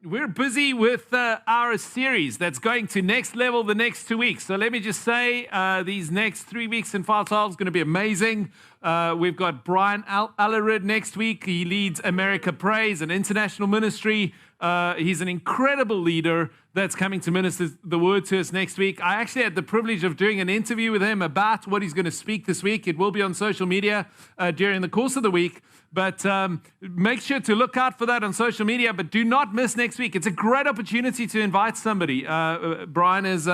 We're busy with our series that's going to next level the next 2 weeks. So let me just say, these next 3 weeks in File 12 is going to be amazing. We've got Brian Allerid next week. He leads America Praise, an international ministry. He's an incredible leader that's coming to minister the word to us next week. I actually had the privilege of doing an interview with him about what he's going to speak this week. It will be on social media during the course of the week. But make sure to look out for that on social media. But do not miss next week. It's a great opportunity to invite somebody. Brian is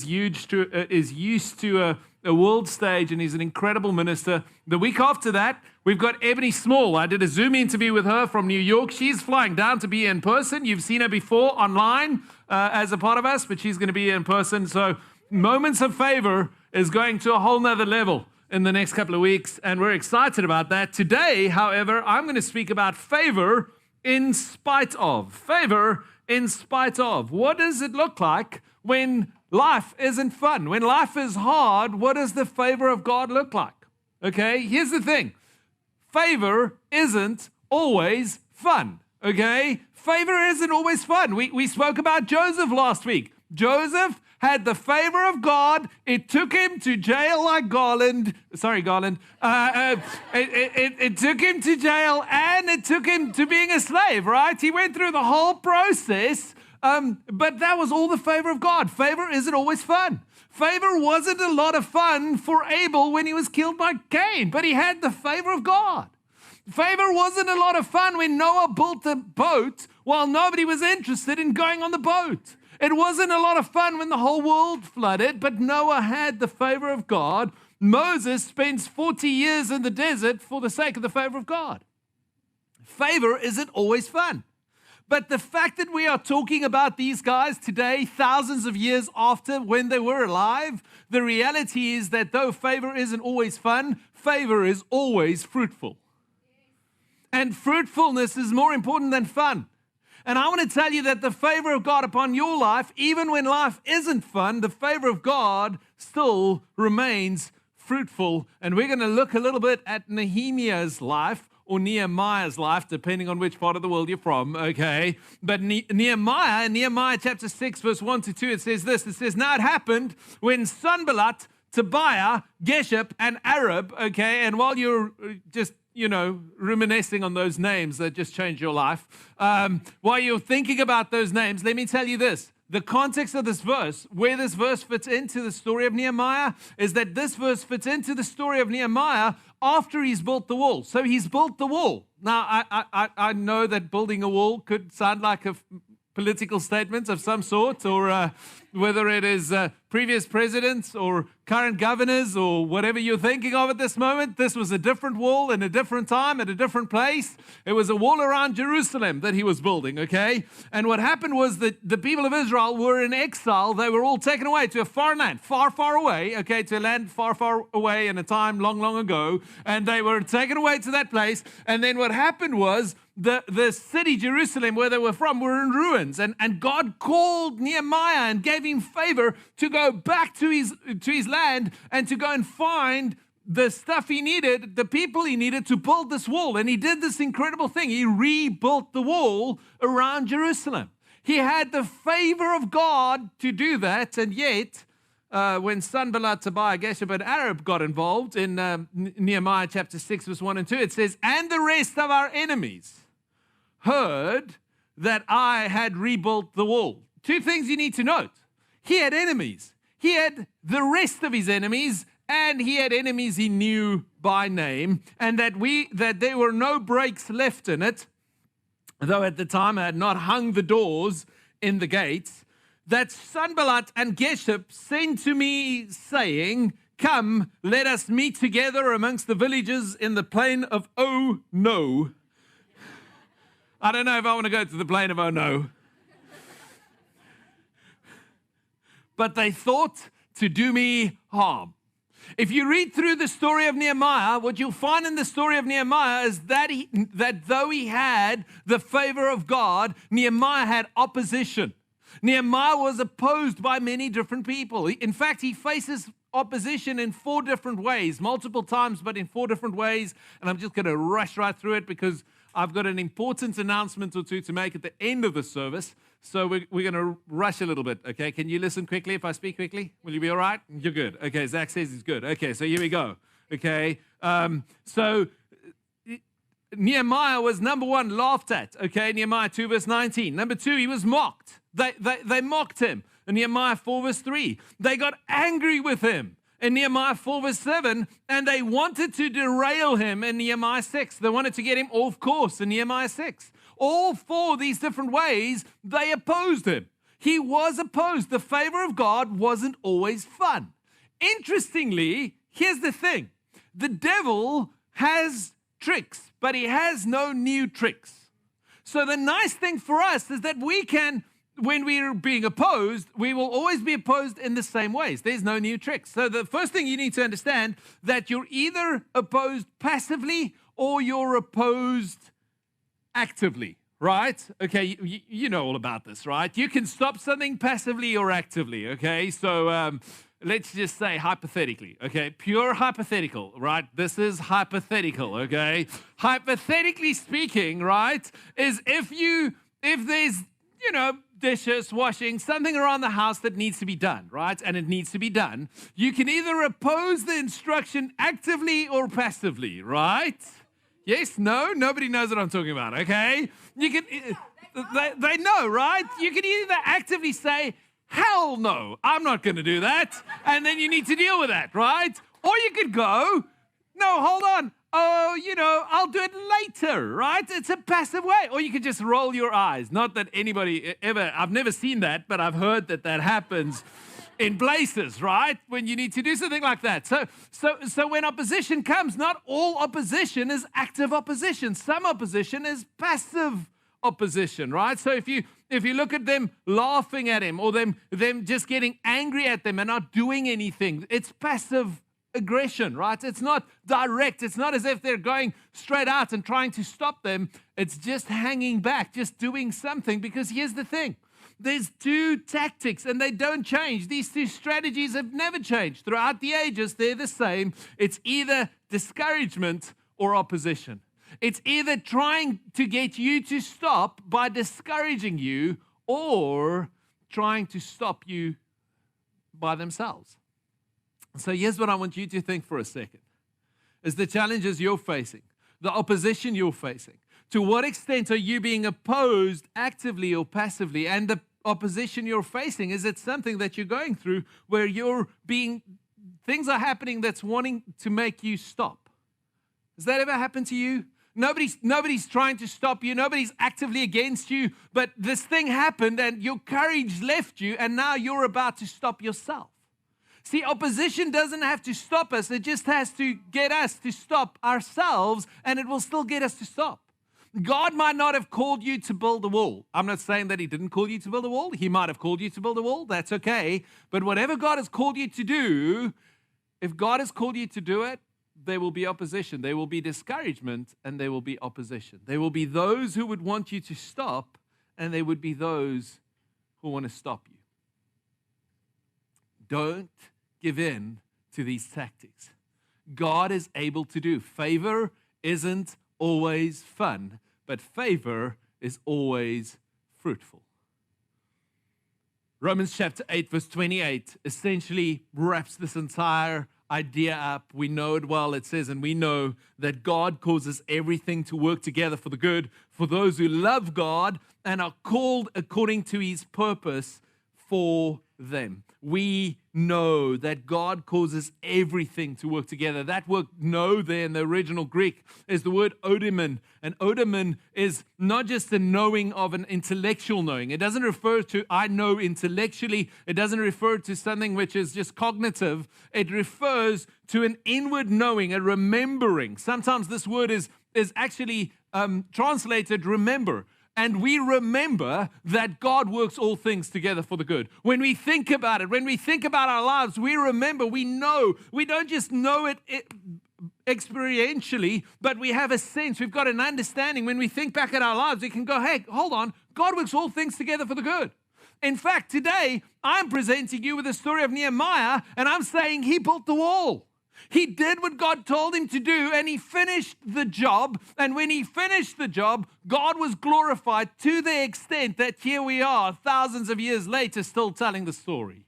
used to a world stage, and he's an incredible minister. The week after that, we've got Ebony Small. I did a Zoom interview with her from New York. She's flying down to be in person. You've seen her before online as a part of us, but she's going to be in person. So Moments of Favor is going to a whole nother level in the next couple of weeks, and we're excited about that. Today, however, I'm going to speak about favor in spite of. Favor in spite of. What does it look like when life isn't fun? When life is hard, what does the favor of God look like? Okay, here's the thing. Favor isn't always fun, okay? Favor isn't always fun. We spoke about Joseph last week. Joseph had the favor of God. It took him to jail like Garland. Sorry, Garland. It took him to jail, and it took him to being a slave, right? He went through the whole process, but that was all the favor of God. Favor isn't always fun. Favor wasn't a lot of fun for Abel when he was killed by Cain, but he had the favor of God. Favor wasn't a lot of fun when Noah built a boat while nobody was interested in going on the boat. It wasn't a lot of fun when the whole world flooded, but Noah had the favor of God. Moses spends 40 years in the desert for the sake of the favor of God. Favor isn't always fun. But the fact that we are talking about these guys today, thousands of years after when they were alive, the reality is that though favor isn't always fun, favor is always fruitful. And fruitfulness is more important than fun. And I want to tell you that the favor of God upon your life, even when life isn't fun, the favor of God still remains fruitful. And we're going to look a little bit at Nehemiah's life, or Nehemiah's life, depending on which part of the world you're from, okay? But Nehemiah, in Nehemiah chapter 6, verse 1 to 2, it says this. It says, now it happened when Sanballat, Tobiah, Geshem, and Arab, okay? And while you're just reminiscing on those names that just changed your life. While you're thinking about those names, let me tell you this. The context of this verse, where this verse fits into the story of Nehemiah, is that this verse fits into the story of Nehemiah after he's built the wall. So he's built the wall. Now, I know that building a wall could sound like a political statement of some sort, or whether it is previous presidents or current governors or whatever you're thinking of at this moment. This was a different wall in a different time at a different place. It was a wall around Jerusalem that he was building, okay? And what happened was that the people of Israel were in exile. They were all taken away to a foreign land, far, far away, okay, to a land far, far away in a time long, long ago. And they were taken away to that place. And then what happened was the city, Jerusalem, where they were from, were in ruins. And God called Nehemiah and gave him favor to go back to his land and to go and find the stuff he needed, the people he needed to build this wall. And he did this incredible thing. He rebuilt the wall around Jerusalem. He had the favor of God to do that. And yet, when Sanballat, Tobiah, Geshem, and Arab got involved in Nehemiah chapter 6, verse 1 and 2, it says, and the rest of our enemies heard that I had rebuilt the wall. Two things you need to note. He had enemies. He had the rest of his enemies, and he had enemies he knew by name, and that there were no breaks left in it, though at the time I had not hung the doors in the gates, that Sanballat and Geshem sent to me, saying, come, let us meet together amongst the villages in the plain of Oh No. I don't know if I want to go to the plain of Oh No. But they thought to do me harm. If you read through the story of Nehemiah, what you'll find in the story of Nehemiah is that though he had the favor of God, Nehemiah had opposition. Nehemiah was opposed by many different people. In fact, he faces opposition in 4 different ways, multiple times, but in 4 different ways. And I'm just going to rush right through it because I've got an important announcement or two to make at the end of the service. So we're going to rush a little bit, okay? Can you listen quickly if I speak quickly? Will you be all right? You're good. Okay, Zach says he's good. Okay, so here we go, okay? So Nehemiah was, number one, laughed at, okay? Nehemiah 2, verse 19. Number two, he was mocked. They mocked him. In Nehemiah 4, verse 3, they got angry with him. In Nehemiah 4, verse 7, and they wanted to derail him in Nehemiah 6. They wanted to get him off course in Nehemiah 6. All four of these different ways, they opposed him. He was opposed. The favor of God wasn't always fun. Interestingly, here's the thing. The devil has tricks, but he has no new tricks. So the nice thing for us is that we can, when we're being opposed, we will always be opposed in the same ways. There's no new tricks. So the first thing you need to understand that you're either opposed passively or you're opposed actively, right? Okay, you know all about this, right? You can stop something passively or actively, okay? So let's just say hypothetically, okay? Pure hypothetical, right? This is hypothetical, okay? Hypothetically speaking, right, is if there's, dishes, washing, something around the house that needs to be done, right? And it needs to be done. You can either oppose the instruction actively or passively, right? Yes, no, nobody knows what I'm talking about, okay? You can, they know, right? You can either actively say, hell no, I'm not going to do that, and then you need to deal with that, right? Or you could go, no, hold on, I'll do it later, right? It's a passive way. Or you could just roll your eyes. Not that anybody ever, I've never seen that, but I've heard that happens in places, right? When you need to do something like that. So when opposition comes, not all opposition is active opposition. Some opposition is passive opposition, right? So if you look at them laughing at him or them just getting angry at them and not doing anything, it's passive aggression, right? It's not direct. It's not as if they're going straight out and trying to stop them. It's just hanging back, just doing something. Because here's the thing. There's two tactics and they don't change. These two strategies have never changed. Throughout the ages, they're the same. It's either discouragement or opposition. It's either trying to get you to stop by discouraging you or trying to stop you by themselves. So here's what I want you to think for a second. Is the challenges you're facing, the opposition you're facing. To what extent are you being opposed actively or passively? And the opposition you're facing, is it something that you're going through where things are happening that's wanting to make you stop? Has that ever happened to you? Nobody's trying to stop you. Nobody's actively against you. But this thing happened and your courage left you and now you're about to stop yourself. See, opposition doesn't have to stop us. It just has to get us to stop ourselves, and it will still get us to stop. God might not have called you to build a wall. I'm not saying that he didn't call you to build a wall. He might have called you to build a wall. That's okay. But whatever God has called you to do, if God has called you to do it, there will be opposition. There will be discouragement, and there will be opposition. There will be those who would want you to stop, and there would be those who want to stop you. Don't give in to these tactics. God is able to do. Favor isn't always fun, but favor is always fruitful. Romans chapter 8, verse 28 essentially wraps this entire idea up. We know it well. It says, and we know that God causes everything to work together for the good for those who love God and are called according to his purpose for them. We know that God causes everything to work together. That word know there in the original Greek is the word odamin. And odamin is not just the knowing of an intellectual knowing. It doesn't refer to I know intellectually. It doesn't refer to something which is just cognitive. It refers to an inward knowing, a remembering. Sometimes this word is actually translated remember. And we remember that God works all things together for the good. When we think about it, when we think about our lives, we remember, we know. We don't just know it experientially, but we have a sense. We've got an understanding. When we think back at our lives, we can go, hey, hold on. God works all things together for the good. In fact, today, I'm presenting you with the story of Nehemiah, and I'm saying he built the wall. He did what God told him to do, and he finished the job. And when he finished the job, God was glorified to the extent that here we are, thousands of years later, still telling the story.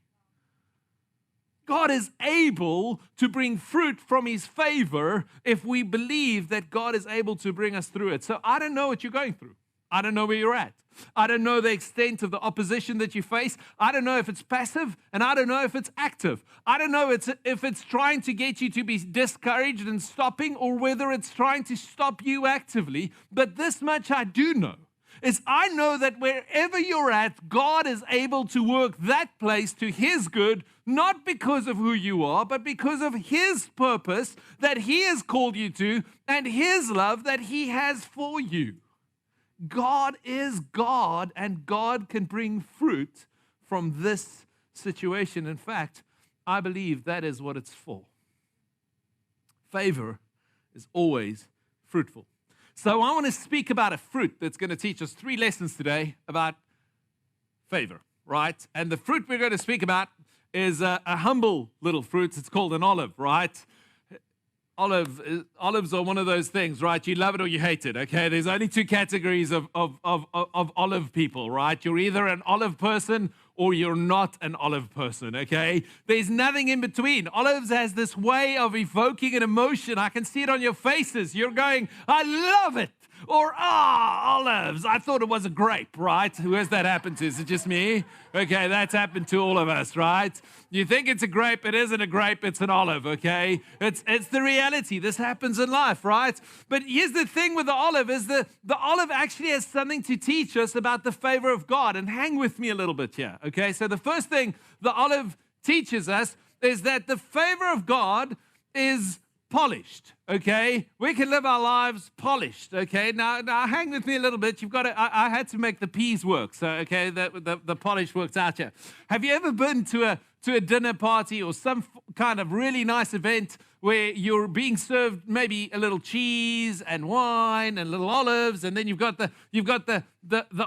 God is able to bring fruit from his favor if we believe that God is able to bring us through it. So I don't know what you're going through. I don't know where you're at. I don't know the extent of the opposition that you face. I don't know if it's passive, and I don't know if it's active. I don't know if it's trying to get you to be discouraged and stopping, or whether it's trying to stop you actively. But this much I do know, is I know that wherever you're at, God is able to work that place to his good, not because of who you are, but because of his purpose that he has called you to and his love that he has for you. God is God, and God can bring fruit from this situation. In fact, I believe that is what it's for. Favor is always fruitful. So I want to speak about a fruit that's going to teach us 3 lessons today about favor, right? And the fruit we're going to speak about is a humble little fruit. It's called an olive, right? Olives are one of those things, right? You love it or you hate it, okay? There's only 2 categories of olive people, right? You're either an olive person or you're not an olive person, okay? There's nothing in between. Olives has this way of evoking an emotion. I can see it on your faces. You're going, I love it. Or, olives. I thought it was a grape, right? Who has that happened to? Is it just me? Okay, that's happened to all of us, right? You think it's a grape, it isn't a grape, it's an olive, okay? It's the reality. This happens in life, right? But here's the thing with the olive is the olive actually has something to teach us about the favor of God. And hang with me a little bit here, okay? So the first thing the olive teaches us is that the favor of God is polished, okay? We can live our lives polished, okay? Now hang with me a little bit. You've got to, I had to make the peas work, so, okay, the polish works out here. Have you ever been to a dinner party or some kind of really nice event where you're being served maybe a little cheese and wine and little olives, and then you've got the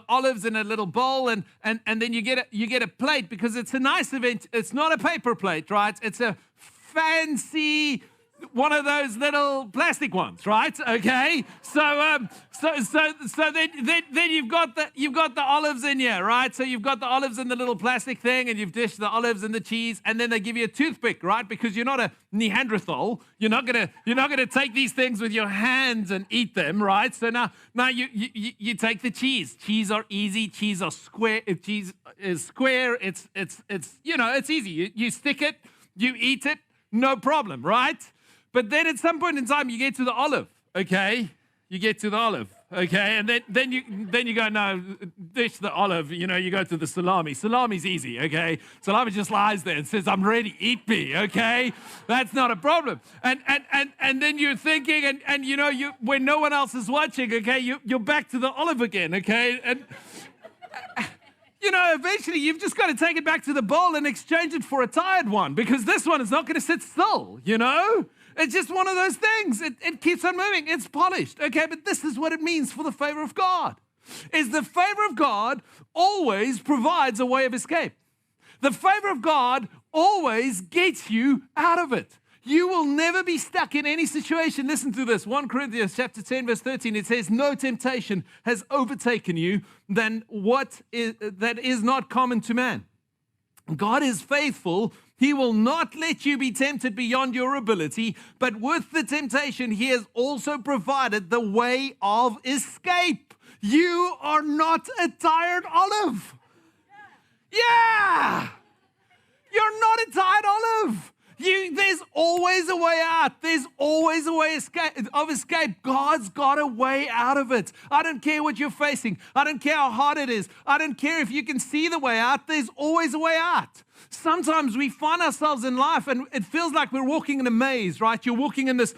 olives in a little bowl, and then you get a plate because it's a nice event. It's not a paper plate, right? It's a fancy one of those little plastic ones, right? Okay, so then you've got the olives in here, right? So you've got the olives in the little plastic thing, and you've dished the olives and the cheese, and then they give you a toothpick, right? Because you're not a Neanderthal. You're not gonna take these things with your hands and eat them, right? So now you take the cheese. Cheese are easy. Cheese are square. If cheese is square, it's it's easy. You stick it, you eat it, no problem, right? But then at some point in time, you get to the olive, okay? You get to the olive, okay? And then you go, no, dish the olive, you go to the salami. Salami's easy, okay? Salami just lies there and says, I'm ready, eat me, okay? That's not a problem. And then you're thinking, and you when no one else is watching, okay, you're back to the olive again, okay? And eventually you've just got to take it back to the bowl and exchange it for a tired one, because this one is not going to sit still, It's just one of those things. It keeps on moving. It's polished. Okay, but this is what it means for the favor of God. Is the favor of God always provides a way of escape. The favor of God always gets you out of it. You will never be stuck in any situation. Listen to this. 1 Corinthians chapter 10, verse 13. It says, no temptation has overtaken you than that is not common to man. God is faithful. He will not let you be tempted beyond your ability, but with the temptation, he has also provided the way of escape. You are not a tired olive. Yeah! You're not a tired olive. There's always a way out. There's always a way of escape. God's got a way out of it. I don't care what you're facing. I don't care how hard it is. I don't care if you can see the way out. There's always a way out. Sometimes we find ourselves in life and it feels like we're walking in a maze, right? You're walking in this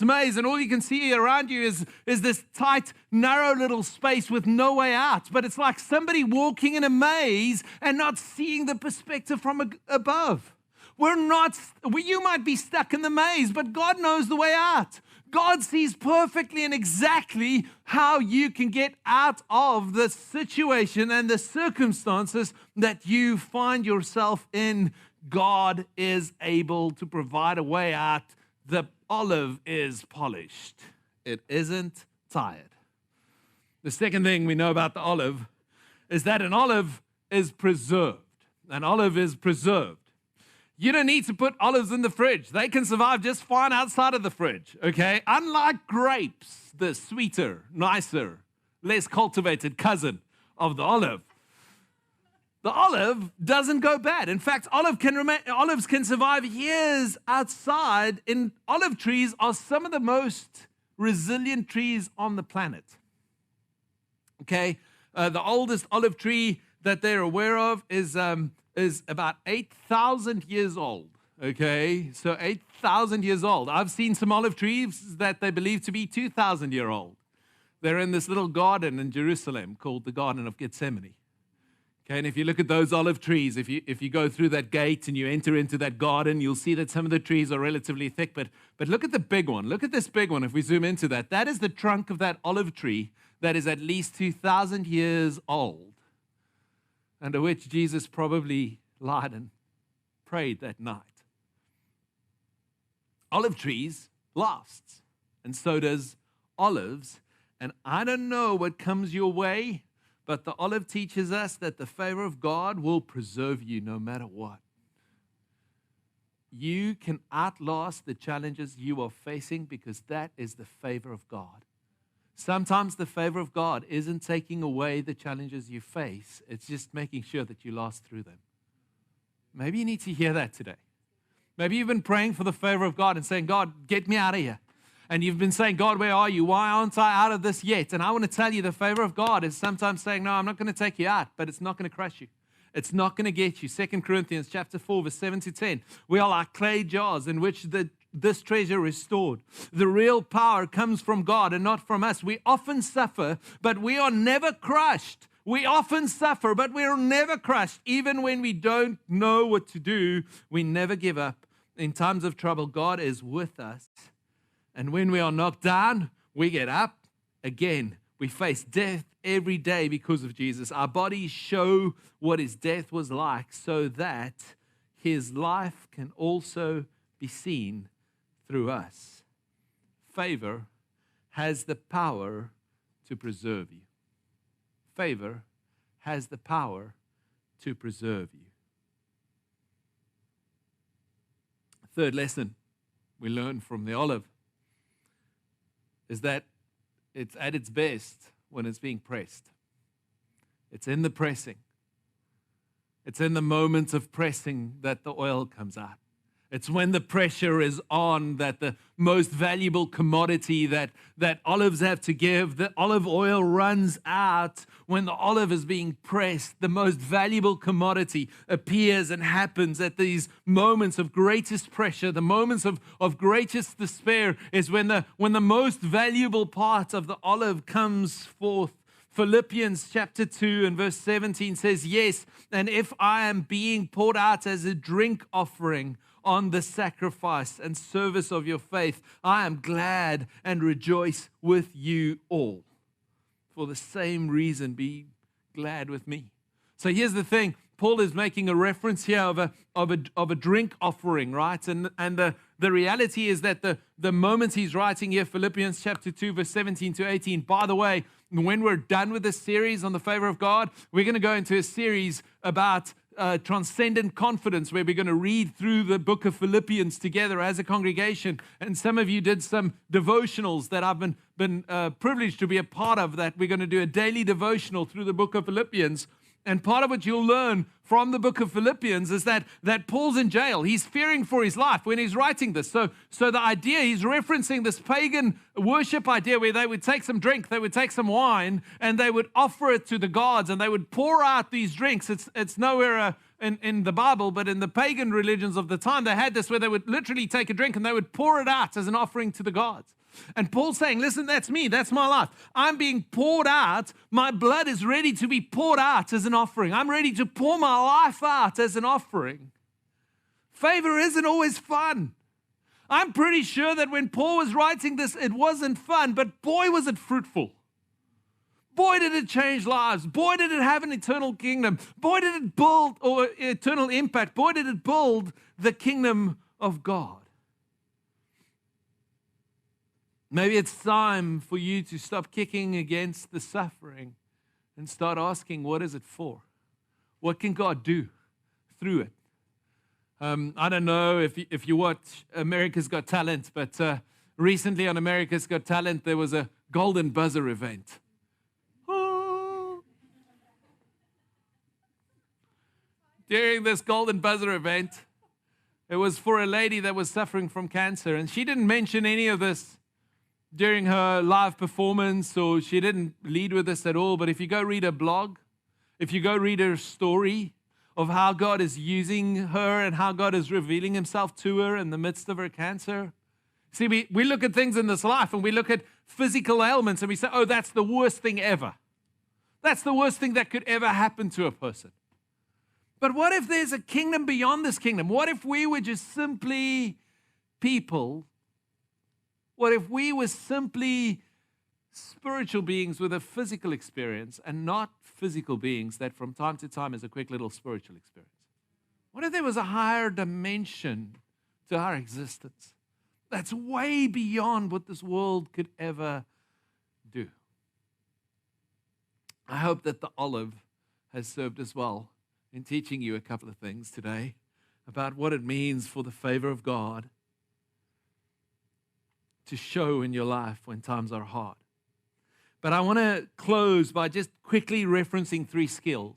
maze, and all you can see around you is this tight, narrow little space with no way out. But it's like somebody walking in a maze and not seeing the perspective from above. You might be stuck in the maze, but God knows the way out. God sees perfectly and exactly how you can get out of the situation and the circumstances that you find yourself in. God is able to provide a way out the olive is polished. It isn't tired. The second thing we know about the olive is that an olive is preserved. An olive is preserved. You don't need to put olives in the fridge. They can survive just fine outside of the fridge, okay? Unlike grapes, the sweeter, nicer, less cultivated cousin of the olive. The olive doesn't go bad. In fact, olives can survive years outside. And olive trees are some of the most resilient trees on the planet. Okay, the oldest olive tree that they're aware of is about 8,000 years old. Okay, so 8,000 years old. I've seen some olive trees that they believe to be 2,000 years old. They're in this little garden in Jerusalem called the Garden of Gethsemane. Okay, and if you look at those olive trees, if you go through that gate and you enter into that garden, you'll see that some of the trees are relatively thick. But look at the big one. Look at this big one. If we zoom into that, that is the trunk of that olive tree that is at least 2,000 years old, under which Jesus probably lied and prayed that night. Olive trees last, and so does olives. And I don't know what comes your way, but the olive teaches us that the favor of God will preserve you no matter what. You can outlast the challenges you are facing because that is the favor of God. Sometimes the favor of God isn't taking away the challenges you face. It's just making sure that you last through them. Maybe you need to hear that today. Maybe you've been praying for the favor of God and saying, God, get me out of here. And you've been saying, God, where are you? Why aren't I out of this yet? And I want to tell you the favor of God is sometimes saying, no, I'm not going to take you out, but it's not going to crush you. It's not going to get you. 2 Corinthians chapter 4, verse 7 to 10. We are like clay jars in which this treasure is stored. The real power comes from God and not from us. We often suffer, but we are never crushed. We often suffer, but we're never crushed. Even when we don't know what to do, we never give up. In times of trouble, God is with us. And when we are knocked down, we get up again. We face death every day because of Jesus. Our bodies show what his death was like so that his life can also be seen through us. Favor has the power to preserve you. Favor has the power to preserve you. Third lesson we learn from the olive is that it's at its best when it's being pressed. It's in the pressing. It's in the moments of pressing that the oil comes out. It's when the pressure is on that the most valuable commodity that olives have to give, the olive oil runs out. When the olive is being pressed, the most valuable commodity appears and happens at these moments of greatest pressure. The moments of greatest despair is when the most valuable part of the olive comes forth. Philippians chapter 2 and verse 17 says, yes, and if I am being poured out as a drink offering on the sacrifice and service of your faith, I am glad and rejoice with you all. For the same reason, be glad with me. So here's the thing. Paul is making a reference here of a drink offering, right? And the reality is that the moment he's writing here, Philippians chapter 2, verse 17 to 18, by the way, when we're done with this series on the favor of God, we're going to go into a series about transcendent confidence, where we're going to read through the book of Philippians together as a congregation. And some of you did some devotionals that I've been privileged to be a part of, that we're going to do a daily devotional through the book of Philippians. And part of what you'll learn from the book of Philippians is that Paul's in jail. He's fearing for his life when he's writing this. So the idea, he's referencing this pagan worship idea where they would take some drink, they would take some wine, and they would offer it to the gods, and they would pour out these drinks. It's nowhere in the Bible, but in the pagan religions of the time, they had this where they would literally take a drink and they would pour it out as an offering to the gods. And Paul's saying, listen, that's me. That's my life. I'm being poured out. My blood is ready to be poured out as an offering. I'm ready to pour my life out as an offering. Favor isn't always fun. I'm pretty sure that when Paul was writing this, it wasn't fun, but boy, was it fruitful. Boy, did it change lives. Boy, did it have an eternal kingdom. Boy, did it build or eternal impact. Boy, did it build the kingdom of God. Maybe it's time for you to stop kicking against the suffering and start asking, what is it for? What can God do through it? I don't know if you watch America's Got Talent, but recently on America's Got Talent, there was a golden buzzer event. Oh. During this golden buzzer event, it was for a lady that was suffering from cancer, and she didn't mention any of this during her live performance, or she didn't lead with this at all. But if you go read her blog, if you go read her story of how God is using her and how God is revealing himself to her in the midst of her cancer. See, we look at things in this life and we look at physical ailments and we say, oh, that's the worst thing ever. That's the worst thing that could ever happen to a person. But what if there's a kingdom beyond this kingdom? What if we were just simply people? What if we were simply spiritual beings with a physical experience and not physical beings that from time to time is a quick little spiritual experience? What if there was a higher dimension to our existence that's way beyond what this world could ever do? I hope that the olive has served us well in teaching you a couple of things today about what it means for the favor of God to show in your life when times are hard. But I want to close by just quickly referencing 3 skills.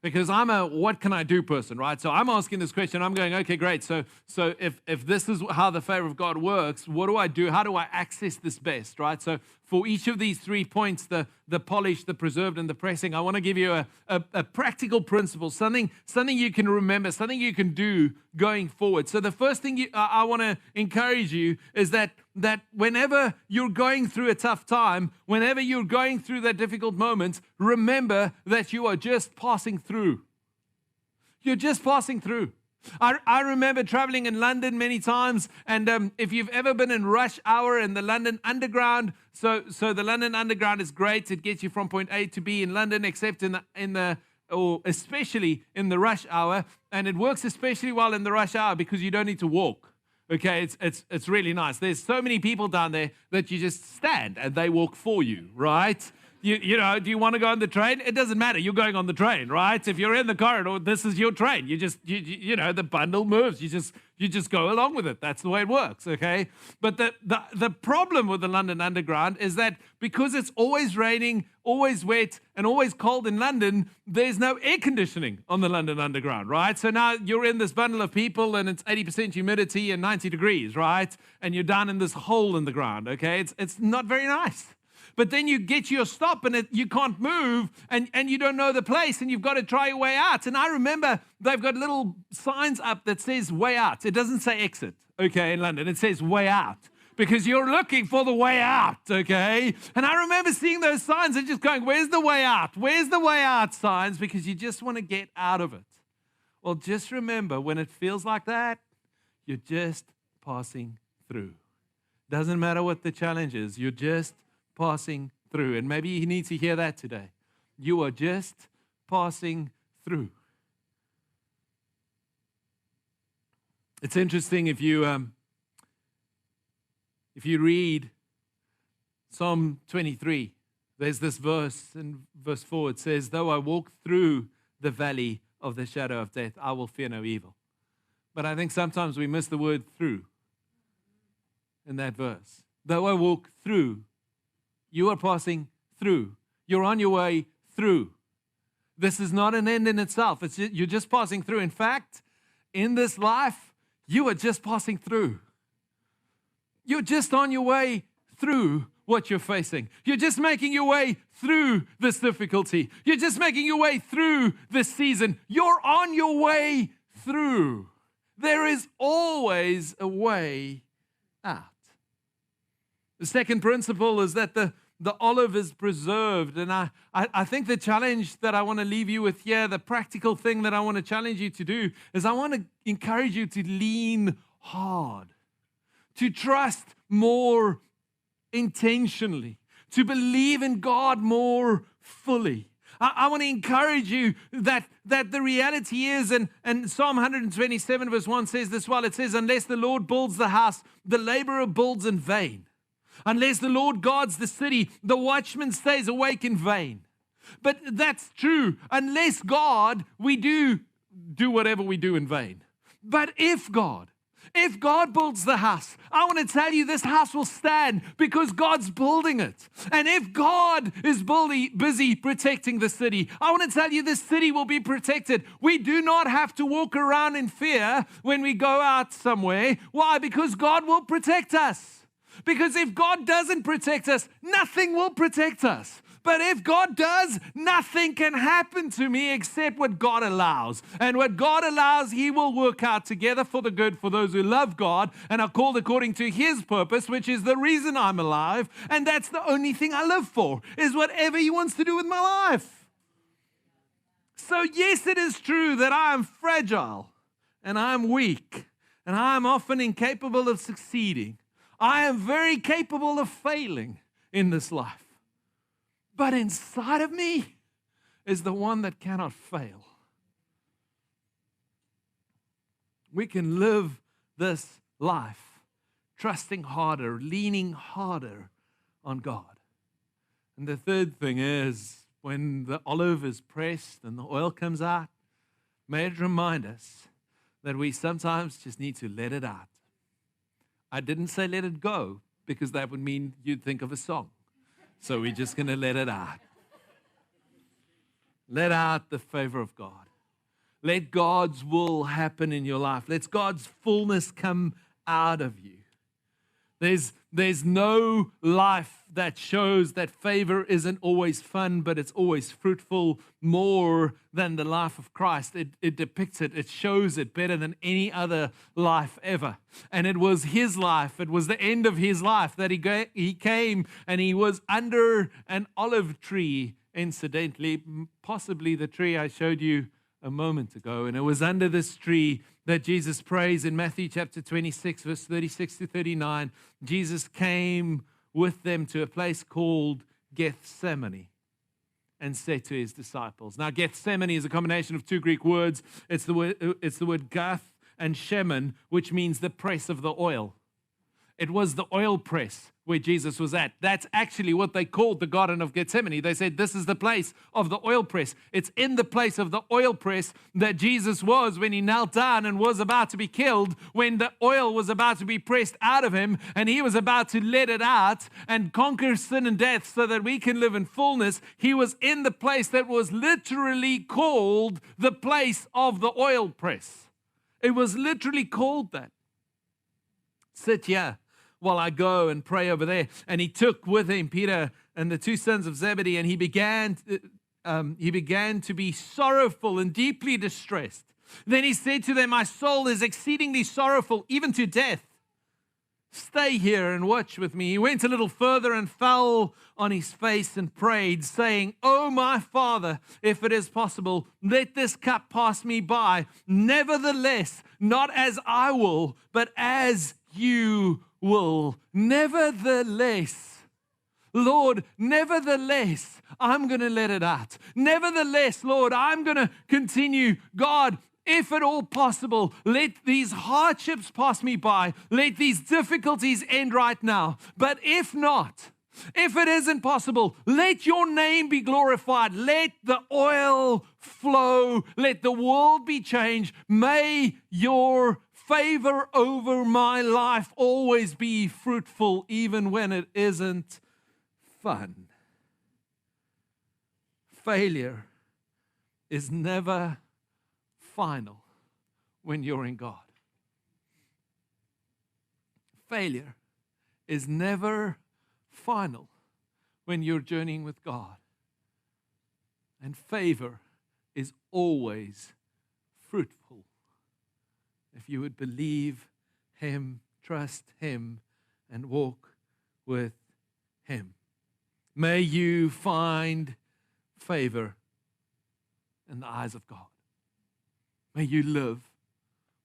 Because I'm a what can I do person, right? So I'm asking this question. I'm going, okay, great. So if this is how the favor of God works, what do I do? How do I access this best, right? So for each of these 3 points, the polished, the preserved, and the pressing, I want to give you a practical principle, something you can remember, something you can do going forward. So the first thing I want to encourage you is that whenever you're going through a tough time, whenever you're going through that difficult moment, remember that you are just passing through. You're just passing through. I remember traveling in London many times, and if you've ever been in rush hour in the London Underground, so the London Underground is great. It gets you from point A to B in London, except or especially in the rush hour, and it works especially well in the rush hour because you don't need to walk. Okay, it's really nice. There's so many people down there that you just stand and they walk for you, right? You know, do you want to go on the train? It doesn't matter. You're going on the train, right? If you're in the corridor, this is your train. You know, the bundle moves. You just go along with it. That's the way it works, okay? But the problem with the London Underground is that because it's always raining, always wet, and always cold in London, there's no air conditioning on the London Underground, right? So now you're in this bundle of people and it's 80% humidity and 90 degrees, right? And you're down in this hole in the ground, okay? It's not very nice. But then you get to your stop and you can't move and you don't know the place and you've got to try your way out. And I remember they've got little signs up that says way out. It doesn't say exit, okay, in London. It says way out because you're looking for the way out, okay? And I remember seeing those signs and just going, where's the way out? Where's the way out signs? Because you just want to get out of it. Well, just remember when it feels like that, you're just passing through. Doesn't matter what the challenge is. You're just passing through. And maybe you need to hear that today. You are just passing through. It's interesting if you read Psalm 23, there's this verse in verse 4. It says, though I walk through the valley of the shadow of death, I will fear no evil. But I think sometimes we miss the word through in that verse. Though I walk through, you are passing through. You're on your way through. This is not an end in itself. You're just passing through. In fact, in this life, you are just passing through. You're just on your way through what you're facing. You're just making your way through this difficulty. You're just making your way through this season. You're on your way through. There is always a way out. The second principle is that the olive is preserved. And I think the challenge that I want to leave you with here, the practical thing that I want to challenge you to do, is I want to encourage you to lean hard, to trust more intentionally, to believe in God more fully. I want to encourage you that the reality is, and Psalm 127 verse 1 says this well, it says, unless the Lord builds the house, the laborer builds in vain. Unless the Lord guards the city, the watchman stays awake in vain. But that's true. Unless God, we do whatever we do in vain. But if God builds the house, I want to tell you this house will stand because God's building it. And if God is busy protecting the city, I want to tell you this city will be protected. We do not have to walk around in fear when we go out somewhere. Why? Because God will protect us. Because if God doesn't protect us, nothing will protect us. But if God does, nothing can happen to me except what God allows. And what God allows, He will work out together for the good for those who love God and are called according to His purpose, which is the reason I'm alive. And that's the only thing I live for, is whatever He wants to do with my life. So yes, it is true that I am fragile and I am weak and I am often incapable of succeeding. I am very capable of failing in this life. But inside of me is the one that cannot fail. We can live this life trusting harder, leaning harder on God. And the third thing is, when the olive is pressed and the oil comes out, may it remind us that we sometimes just need to let it out. I didn't say let it go, because that would mean you'd think of a song. So we're just going to let it out. Let out the favor of God. Let God's will happen in your life. Let God's fullness come out of you. There's no life that shows that favor isn't always fun, but it's always fruitful more than the life of Christ. It depicts it. It shows it better than any other life ever. And it was His life. It was the end of His life that He came and He was under an olive tree, incidentally, possibly the tree I showed you a moment ago. And it was under this tree that Jesus prays in Matthew chapter 26, verse 36 to 39. Jesus came with them to a place called Gethsemane and said to His disciples. Now, Gethsemane is a combination of two Greek words. It's the word gath and shemen, which means the press of the oil. It was the oil press where Jesus was at. That's actually what they called the Garden of Gethsemane. They said, this is the place of the oil press. It's in the place of the oil press that Jesus was when He knelt down and was about to be killed, when the oil was about to be pressed out of Him and He was about to let it out and conquer sin and death so that we can live in fullness. He was in the place that was literally called the place of the oil press. It was literally called that. Sit here while I go and pray over there. And He took with Him Peter and the two sons of Zebedee, and he began to be sorrowful and deeply distressed. Then He said to them, my soul is exceedingly sorrowful, even to death. Stay here and watch with me. He went a little further and fell on his face and prayed, saying, oh, my Father, if it is possible, let this cup pass me by. Nevertheless, not as I will, but as you will. Nevertheless, Lord, nevertheless, I'm going to let it out. Nevertheless, Lord, I'm going to continue. God, if at all possible, let these hardships pass me by. Let these difficulties end right now. But if not, if it isn't possible, let your name be glorified. Let the oil flow. Let the world be changed. May your favor over my life always be fruitful, even when it isn't fun. Failure is never final when you're in God. Failure is never final when you're journeying with God. And favor is always fruitful if you would believe Him, trust Him, and walk with Him. May you find favor in the eyes of God. May you live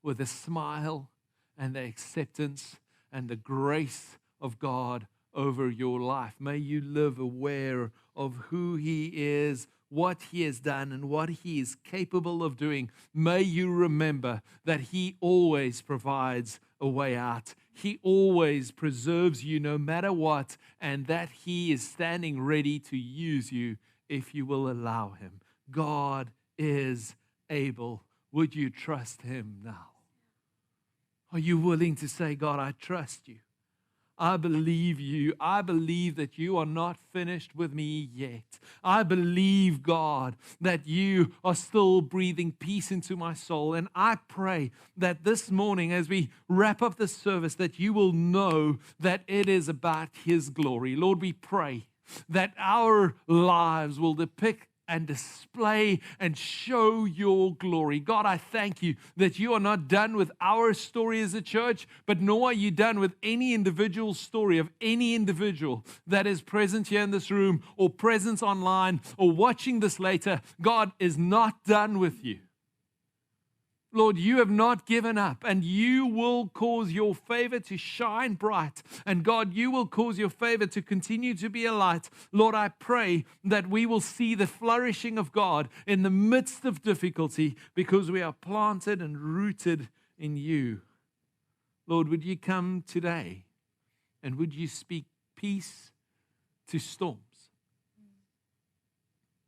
with a smile and the acceptance and the grace of God over your life. May you live aware of who He is, what He has done, and what He is capable of doing. May you remember that He always provides a way out. He always preserves you no matter what, and that He is standing ready to use you if you will allow Him. God is able. Would you trust Him now? Are you willing to say, God, I trust you. I believe you. I believe that you are not finished with me yet. I believe, God, that you are still breathing peace into my soul. And I pray that this morning, as we wrap up this service, that you will know that it is about His glory. Lord, we pray that our lives will depict and display and show your glory. God, I thank you that you are not done with our story as a church, but nor are you done with any individual story of any individual that is present here in this room or present online or watching this later. God is not done with you. Lord, you have not given up, and you will cause your favor to shine bright. And God, you will cause your favor to continue to be a light. Lord, I pray that we will see the flourishing of God in the midst of difficulty because we are planted and rooted in you. Lord, would you come today and would you speak peace to storms?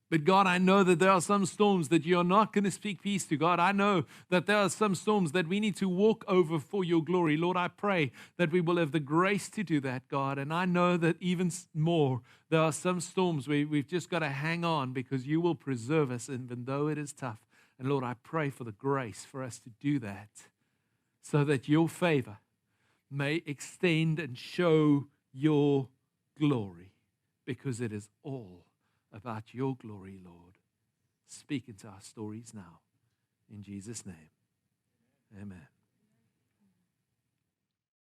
But God, I know that there are some storms that you're not going to speak peace to. God, I know that there are some storms that we need to walk over for your glory. Lord, I pray that we will have the grace to do that, God. And I know that even more, there are some storms where we've just got to hang on because you will preserve us even though it is tough. And Lord, I pray for the grace for us to do that so that your favor may extend and show your glory because it is all about your glory, Lord. Speak into our stories now. In Jesus' name, amen.